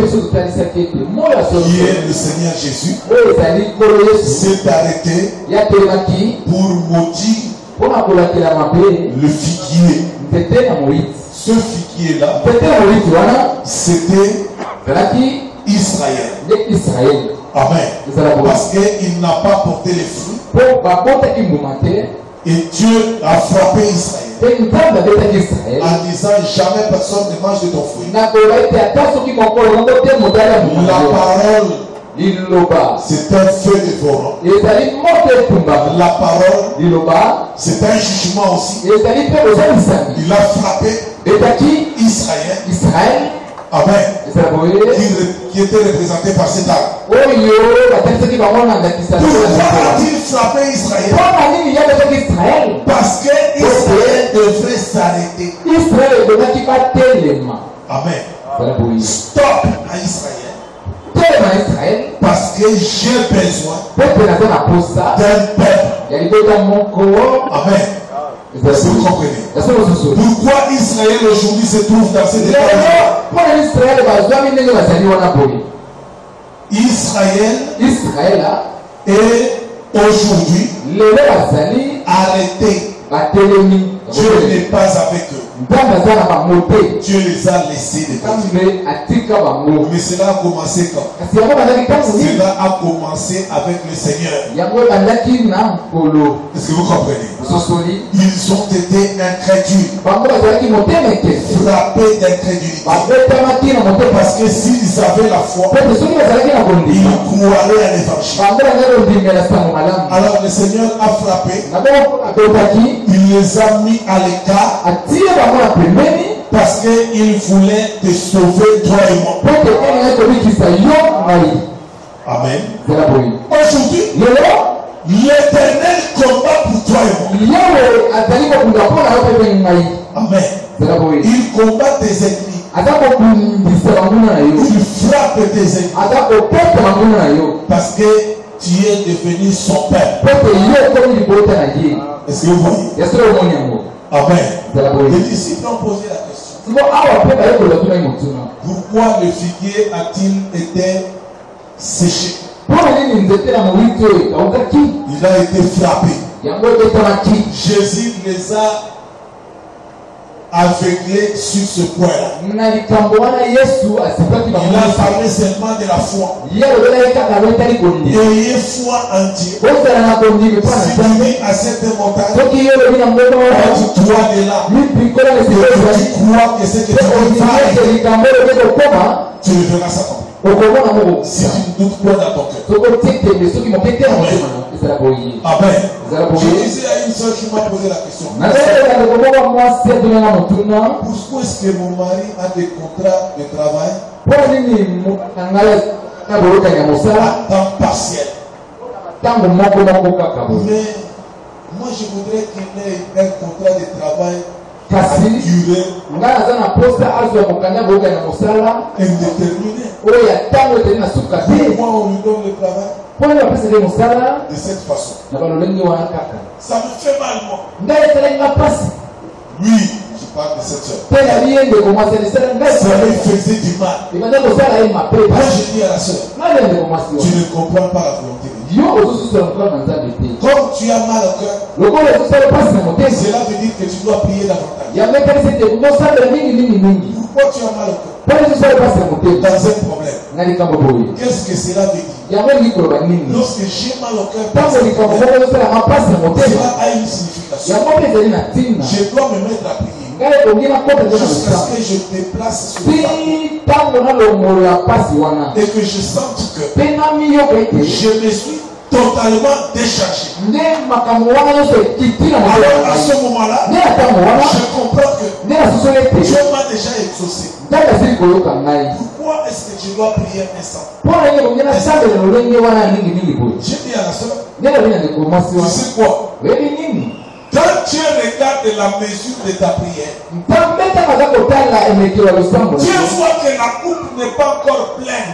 est le Seigneur Jésus, s'est arrêté pour maudire le figuier. Ce figuier-là, c'était Israël. Amen. Parce qu'il n'a pas porté les fruits. Et Dieu a frappé Israël en disant jamais personne ne mange de ton fruit. La parole, c'est un feu dévorant. La parole, c'est un jugement aussi. Il a frappé Israël. Amen. Qui était représenté par cet arbre. Pourquoi a-t-il frappé Israël? Parce que Israël devrait s'arrêter. Amen. Stop à Israël. Parce que j'ai besoin d'un peuple. Amen. Est-ce que vous comprenez? Pourquoi Israël aujourd'hui se trouve dans cet état? Israël est aujourd'hui arrêté. Dieu n'est pas avec eux. Dieu les a laissés de côté. Mais cela a commencé quand? Cela a commencé avec le Seigneur. Est-ce que vous comprenez? Ils ont été incrédules, frappés d'incrédulité. Parce que s'ils avaient la foi, ils croiraient à l'évangile. Alors le Seigneur a frappé. Il les a mis à l'écart. Parce qu'il voulait te sauver toi et moi. Amen. Aujourd'hui, l'Éternel combat pour toi et moi. Amen. Il combat tes ennemis. Il frappe tes ennemis. Parce que tu es devenu son père. Est-ce que vous voyez? Amen. Les disciples ont posé la question. Pourquoi le figuier a-t-il été séché? Il a été frappé. Jésus les a aveuglés sur ce point-là. Il a parlé seulement de la foi. Ayez foi en Dieu. Si tu vis à cette montagne, tu dois de là. Et tu crois que ce que tu veux faire, tu le verras ça comme si tu ne doutes pas dans ton cœur. Amen. Je disais à une soeur qui m'a posé la question. Pourquoi est-ce que mon mari a des contrats de travail à temps partiel? Mais moi je voudrais qu'il ait un contrat de travail à durée indéterminée. Pourquoi on lui donne le travail de cette façon? Ça me fait mal, moi. Oui, je parle de cette soeur. Ça lui faisait du mal. Moi je dis à la soeur, tu ne comprends pas la volonté de Dieu. Comme tu as mal au cœur, cela veut dire que tu dois prier davantage. Pourquoi tu as mal au cœur? Dans un problème. Qu'est-ce que cela veut dire? Lorsque j'ai mal au cœur, cela a une signification. Je dois me mettre à prier jusqu'à ce que je déplace sur le et que je sente que je me suis totalement déchargé. Alors à ce moment-là, je comprends que Dieu m'a déjà exaucé. Pourquoi est-ce que je dois prier un instant? J'ai dit à la soeur, tu sais quoi? Quand Dieu regarde la mesure de ta prière, Dieu voit que la coupe n'est pas encore pleine.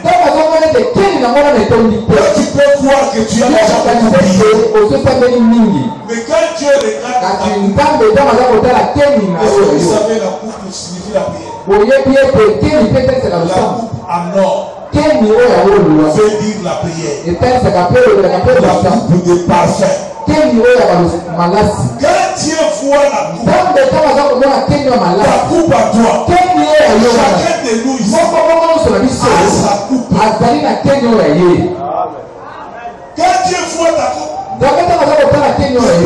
Toi, tu peux croire que tu as déjà beaucoup prié. Mais quand Dieu regarde la coupe, est-ce que vous savez la coupe signifie la prière? La coupe en or veut dire la prière. La coupe de parfum. Quand Dieu voit la coupe, la coupe à toi, chacun de nous ici a sa coupe. Quand Dieu voit ta coupe,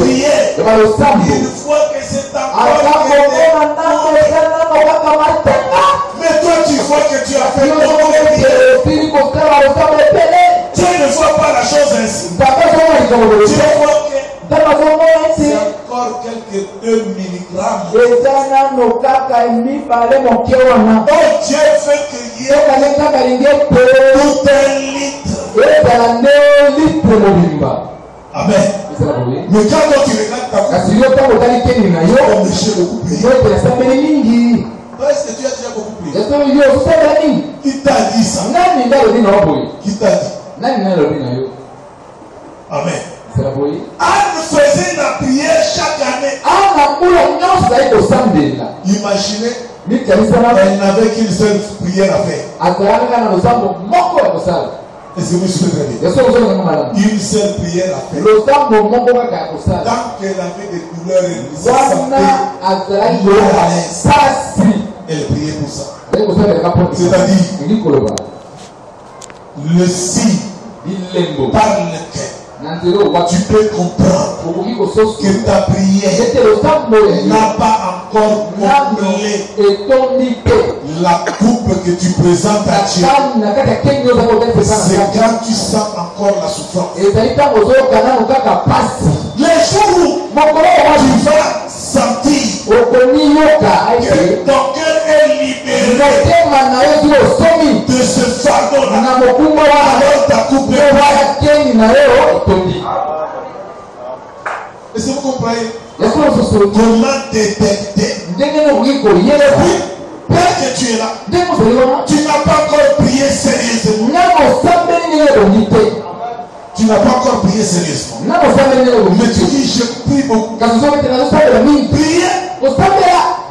prière, il voit que c'est ta coupe. Mais toi tu vois que tu as fait ton prière. Dieu ne voit pas la chose ainsi. Dieu voit que c'est encore quelques 2 milligrammes. Donc Dieu fait qu'il y ait tout un litre. Amen. Mais quand tu regardes ta coupe, tu as beaucoup prié. Est-ce que tu as déjà beaucoup prié? Qui t'a dit ça? Qui t'a dit? Amen. Anne faisait la prière chaque année. Imaginez, elle n'avait qu'une seule prière à faire. Est-ce que vous suivez très bien? Une seule prière à faire. Tant qu'elle avait des douleurs, elle se sentait elle priait pour ça. C'est-à-dire, le signe par lequel tu peux comprendre que ta prière n'a pas encore comblé la coupe que tu présentes à Dieu. C'est quand tu sens encore la souffrance. Les jours où tu vas sentir que ton cœur est libéré de ce fardeau-là, alors ta coupe est pleine. Est-ce que vous comprenez? Comment détecter? Oui, parce que tu es là, tu n'as pas encore prié sérieusement. Tu n'as pas encore prié sérieusement. Mais tu dis, je prie beaucoup. Prier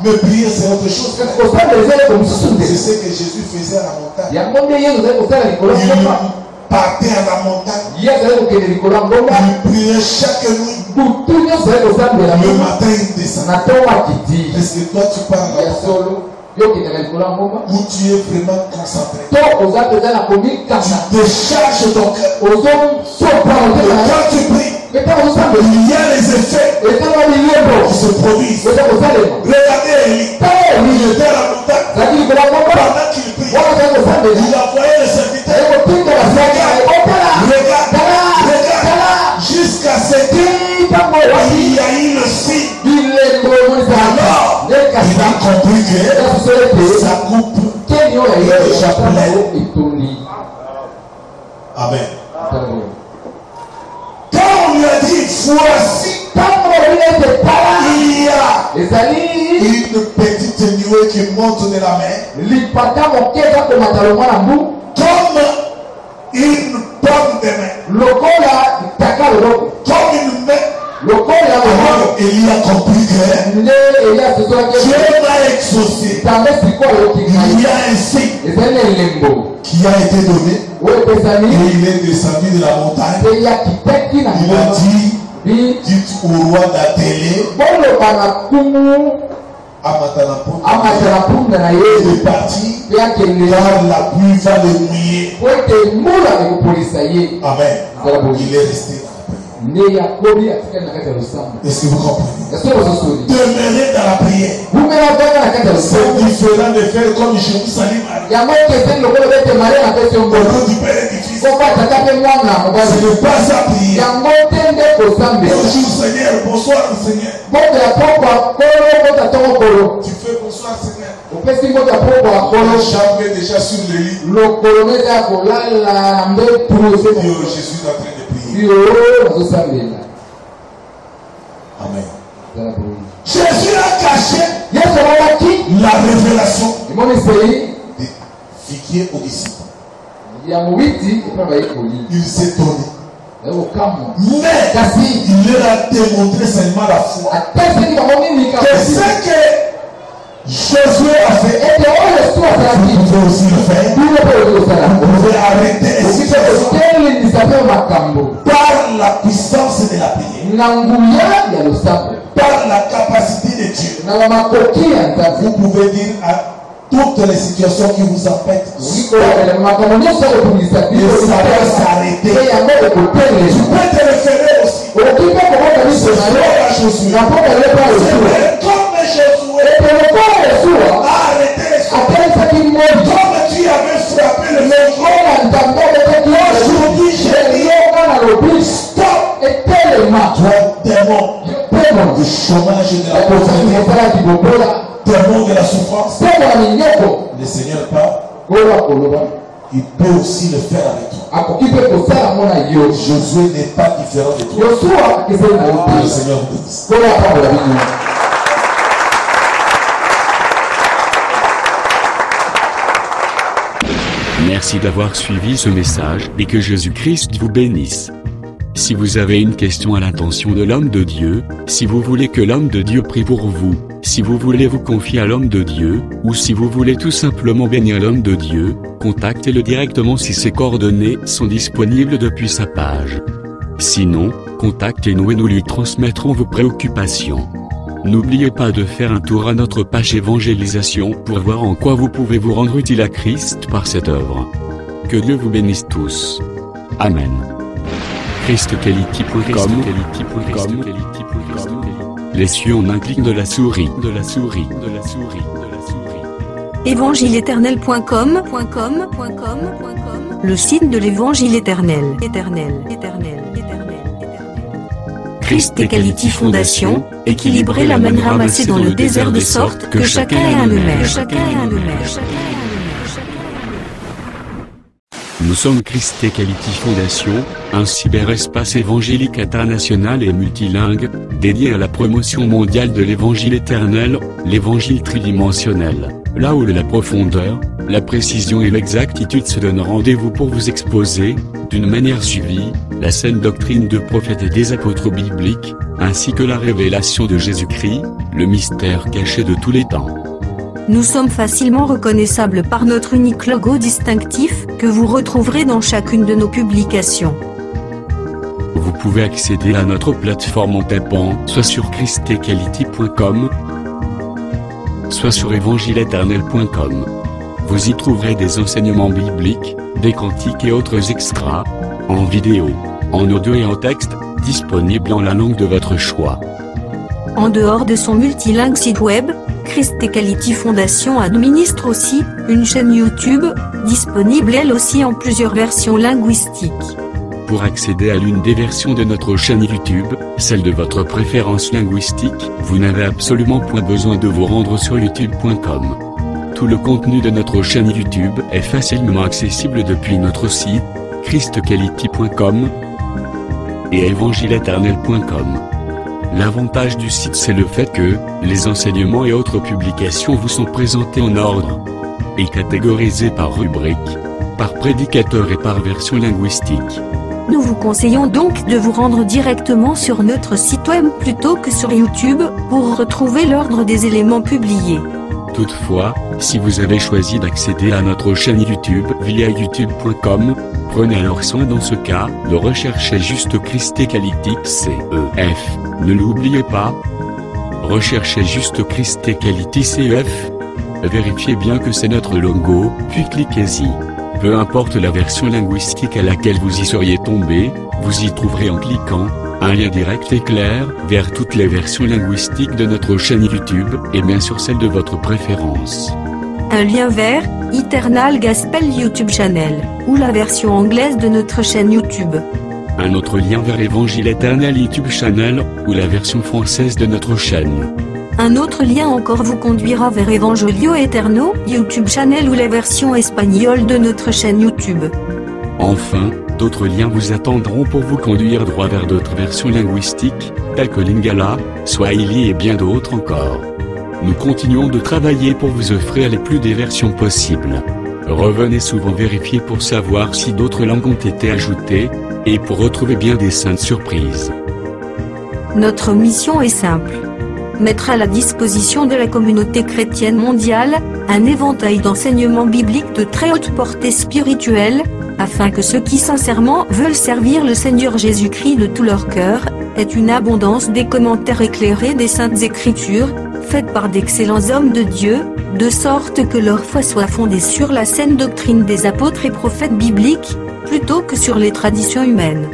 Mais prier, c'est autre chose. kasi kosala eza eloko mosusu C'est nde ce que Jésus faisait à la montagne. yango nde ye ozali kosala likolo ya ngomba Il partait à la montagne. ye azali kokende likolo ya ngomba Il priait chaque nuit. butu nyonso azali kosambela Le ngomba matin, il descendait. na ntongo akiti Est-ce que toi, tu pars à la ya montagne solo yo okendaka likolo ya ngomba où tu es vraiment concentré? to oza mpenza na komikanga Décharge ton cœur. ozosopa Et otema quand tu pries, mpe ntango ozosambela il y a les effets etanga bilembo qui se produisent. oza kosalema Regardez Élie. ntango Il était à la montagne. zalaki likolo ya ngomba Pendant qu'il priait, wana ozali kosambela il envoyait les serviteurs. ekotinda basaka ekotala Regarde, jusqu'à ce qu'il ntango y a eu le signe. bilembo emonisa Il nekasa a compris que yasusole ete sa coupe. keni oyo yayeaao etoni Amen. Quand on lui a dit, voici, ntango babili ete tala il y a ezali une petite nuée qui monte de la mer, lipata moke eza komata longwa na mbu comme une pomme de main, lokola litaka loloko comme une main. lokola Alors, Élie a compris que nde elias ezolaki Dieu m'a exaucé. nzambe sikoyo oyoki Il ngai y a un signe ezali na elembo qui a été donné oyo et epesani il est descendu de la montagne. mpe yakitaki na Il a ngomba dit, dites au roi d'atteler boloba na kumu Amatanapo. amata na punda na Il ye est parti mpe akende car la pluie va le mouiller. po ete mbula ekopolisa ye Amen. Il est resté dans la prière. nde yakobi atikali na kati ya losambo Est-ce que vous comprenez? eske bozosoli Demeurer dans la prière. bumela vanga na kati ya C'est losambo différent de faire comme Jérusalem a dit. yango ekeseni lokola bete maria na pesi yo Au mbolo nom du Père et du Fils. koko atata mpe mwana Ce mobali n'est pas ça prier. yango te nde kosambela Bonjour Seigneur, bonsoir Seigneur. mboka ya poko ya kolo mboka tongo kolo Tu fais bonsoir Seigneur. opesi mboka poko ya Le kolo champ est déjà sur le lit. lokolo no eza ya kolala na mbetu Dieu, je suis en train de prier. yo nazosambela Amen. ezala boye Jésus a caché yesu alobaki la révélation emoniseli des figuiers aux disciples. ya mobiti epa bayekoli Il s'est donné. ya kokamwa Mais kasi il leur a démontré seulement la foi. atesaki bango nini Que kasi ce que Josué a fait, ete oyo yesu vous asalaki pouvez aussi le faire. bino mpe ozi kosala Vous pouvez arrêter et okite cesser kotelendisa mpe makambo par la puissance de la prière, na nguya ya losambo par la capacité de Dieu. na bamakoki ya nzambe Vous pouvez dire à toutes les situations qui vous empêchent. okoyabela makambo nyonso ekobungisa Et ça va s'arrêter. mpe yango Tu ekotelesa peux te référer aussi. okoki mpe kokoka miso na yo à Josué. na mboka lepa yosuwa Comme Josué ete lokola yosuwa a arrêté les choses. atelisaki moi Comme tu avais frappé le feu. lokola nzambe obetaki Aujourd'hui, j'ai dit, yoka na lobi stop. etelema Toi, démon pemo du chômage et de la pauvreté, esalaki bokola démon de la souffrance, pemo ya minyoko le Seigneur parle, oyo akoloba il peut aussi le faire avec toi. akoki mpe kosala ngo na yo Josué n'est pas différent de toi. yosuwa akeseli na yo Que le te Seigneur vous bénisse. oyo apakola bino Merci d'avoir suivi ce message et que Jésus-Christ vous bénisse. Si vous avez une question à l'intention de l'homme de Dieu, si vous voulez que l'homme de Dieu prie pour vous, si vous voulez vous confier à l'homme de Dieu, ou si vous voulez tout simplement bénir l'homme de Dieu, contactez-le directement si ses coordonnées sont disponibles depuis sa page. Sinon, contactez-nous et nous lui transmettrons vos préoccupations. N'oubliez pas de faire un tour à notre page évangélisation pour voir en quoi vous pouvez vous rendre utile à Christ par cette œuvre. Que Dieu vous bénisse tous. Amen. ChristQuality.com. Les cieux en un clic de la souris. Évangile-éternel.com, le site de l'évangile éternel. Christ Equality Fondation, équilibrer la manne ramassée dans le désert de sorte que chacun ait un maire. Nous sommes Christ Equality Fondation, un cyberespace évangélique international et multilingue, dédié à la promotion mondiale de l'évangile éternel, l'évangile tridimensionnel, là où la profondeur, la précision et l'exactitude se donnent rendez-vous pour vous exposer, d'une manière suivie, la saine doctrine de prophètes et des apôtres bibliques, ainsi que la révélation de Jésus-Christ, le mystère caché de tous les temps. Nous sommes facilement reconnaissables par notre unique logo distinctif, que vous retrouverez dans chacune de nos publications. Vous pouvez accéder à notre plateforme en tapant soit sur christequality.com, soit sur evangileeternel.com. Vous y trouverez des enseignements bibliques, des cantiques et autres extras, en vidéo, en audio et en texte, disponibles en la langue de votre choix. En dehors de son multilingue site web, Christ Equality Foundation administre aussi une chaîne YouTube, disponible elle aussi en plusieurs versions linguistiques. Pour accéder à l'une des versions de notre chaîne YouTube, celle de votre préférence linguistique, vous n'avez absolument point besoin de vous rendre sur youtube.com. Tout le contenu de notre chaîne YouTube est facilement accessible depuis notre site, christequality.com et evangileeternel.com. L'avantage du site, c'est le fait que les enseignements et autres publications vous sont présentés en ordre et catégorisés par rubrique, par prédicateur et par version linguistique. Nous vous conseillons donc de vous rendre directement sur notre site web plutôt que sur YouTube pour retrouver l'ordre des éléments publiés. Toutefois, si vous avez choisi d'accéder à notre chaîne YouTube via youtube.com, prenez alors soin dans ce cas de rechercher juste Christ Equality CEF. Ne l'oubliez pas. Recherchez juste Christ Equality CEF. Vérifiez bien que c'est notre logo, puis cliquez-y. Peu importe la version linguistique à laquelle vous y seriez tombé, vous y trouverez en cliquant un lien direct et clair vers toutes les versions linguistiques de notre chaîne YouTube et bien sûr celle de votre préférence. Un lien vers Eternal Gospel YouTube Channel ou la version anglaise de notre chaîne YouTube. Un autre lien vers Évangile Éternel YouTube Channel ou la version française de notre chaîne. Un autre lien encore vous conduira vers Evangelio Eterno YouTube Channel ou la version espagnole de notre chaîne YouTube. Enfin, d'autres liens vous attendront pour vous conduire droit vers d'autres versions linguistiques, telles que Lingala, Swahili et bien d'autres encore. Nous continuons de travailler pour vous offrir les plus des versions possibles. Revenez souvent vérifier pour savoir si d'autres langues ont été ajoutées, et pour retrouver bien des saintes surprises. Notre mission est simple. Mettre à la disposition de la communauté chrétienne mondiale, un éventail d'enseignements bibliques de très haute portée spirituelle, afin que ceux qui sincèrement veulent servir le Seigneur Jésus-Christ de tout leur cœur, aient une abondance des commentaires éclairés des Saintes Écritures, faites par d'excellents hommes de Dieu, de sorte que leur foi soit fondée sur la saine doctrine des apôtres et prophètes bibliques, plutôt que sur les traditions humaines.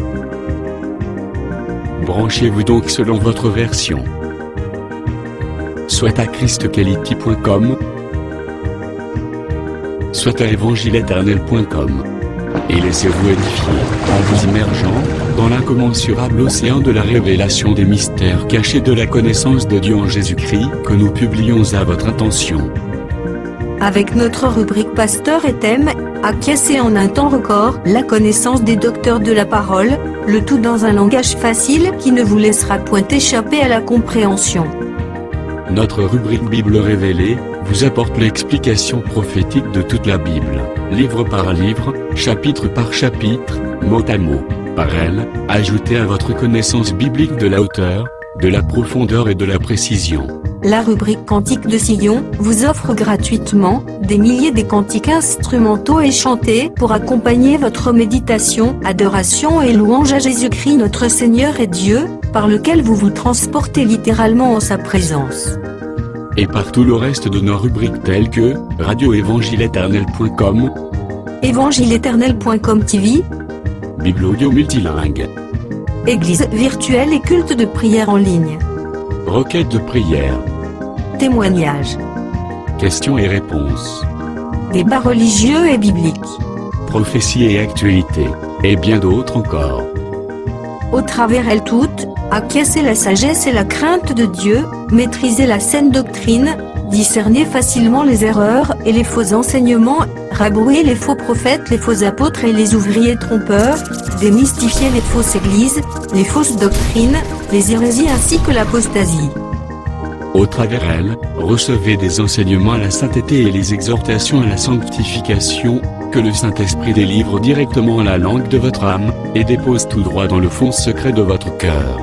Branchez-vous donc selon votre version. Soit à christequality.com, soit à evangileeternel.com. Et laissez-vous édifier, en vous immergeant dans l'incommensurable océan de la révélation des mystères cachés de la connaissance de Dieu en Jésus-Christ que nous publions à votre intention. Avec notre rubrique Pasteur et thème, acquiescer en un temps record la connaissance des docteurs de la parole, le tout dans un langage facile qui ne vous laissera point échapper à la compréhension. Notre rubrique Bible révélée vous apporte l'explication prophétique de toute la Bible, livre par livre, chapitre par chapitre, mot à mot. Par elle, ajoutez à votre connaissance biblique de la hauteur, de la profondeur et de la précision. La rubrique Cantique de Sion vous offre gratuitement des milliers de cantiques instrumentaux et chantés pour accompagner votre méditation, adoration et louange à Jésus-Christ notre Seigneur et Dieu, par lequel vous vous transportez littéralement en sa présence. Et par tout le reste de nos rubriques telles que radioevangileeternel.com, evangileeternel.com TV, Bible audio multilingue, Église virtuelle et culte de prière en ligne, requête de prière, témoignages, questions et réponses, débats religieux et bibliques, prophéties et actualités, et bien d'autres encore. Au travers elles toutes, acquiescer la sagesse et la crainte de Dieu, maîtriser la saine doctrine, discerner facilement les erreurs et les faux enseignements, rabrouer les faux prophètes, les faux apôtres et les ouvriers trompeurs, démystifier les fausses églises, les fausses doctrines, les hérésies ainsi que l'apostasie. Au travers elles, recevez des enseignements à la sainteté et les exhortations à la sanctification, que le Saint-Esprit délivre directement la langue de votre âme, et dépose tout droit dans le fond secret de votre cœur.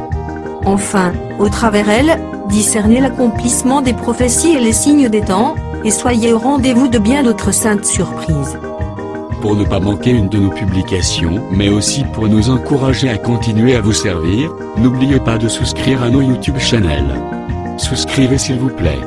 Enfin, au travers elles, discernez l'accomplissement des prophéties et les signes des temps, et soyez au rendez-vous de bien d'autres saintes surprises. Pour ne pas manquer une de nos publications, mais aussi pour nous encourager à continuer à vous servir, n'oubliez pas de souscrire à nos YouTube channel. Souscrivez s'il vous plaît.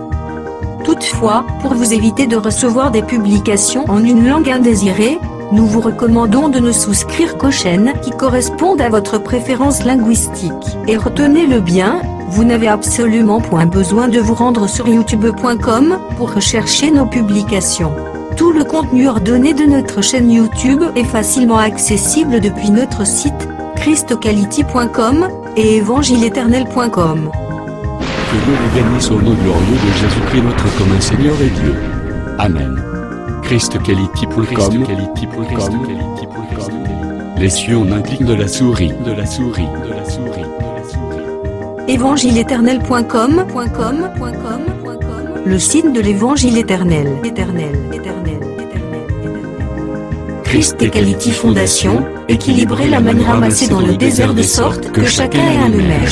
Toutefois, pour vous éviter de recevoir des publications en une langue indésirée, nous vous recommandons de ne souscrire qu'aux chaînes qui correspondent à votre préférence linguistique. Et retenez-le bien, vous n'avez absolument point besoin de vous rendre sur youtube.com pour rechercher nos publications. Tout le contenu ordonné de notre chaîne YouTube est facilement accessible depuis notre site, christocality.com, et evangileeternel.com. Que Dieu vous bénisse au nom glorieux de Jésus-Christ notre commun Seigneur et Dieu. Amen. christocality.com. Les cieux en un clic de la souris. Evangileeternel.com, le site de l'Évangile éternel. Christ et Quality Fondation, équilibrer la manne ramassée dans le désert de sorte que chacun ait un numère.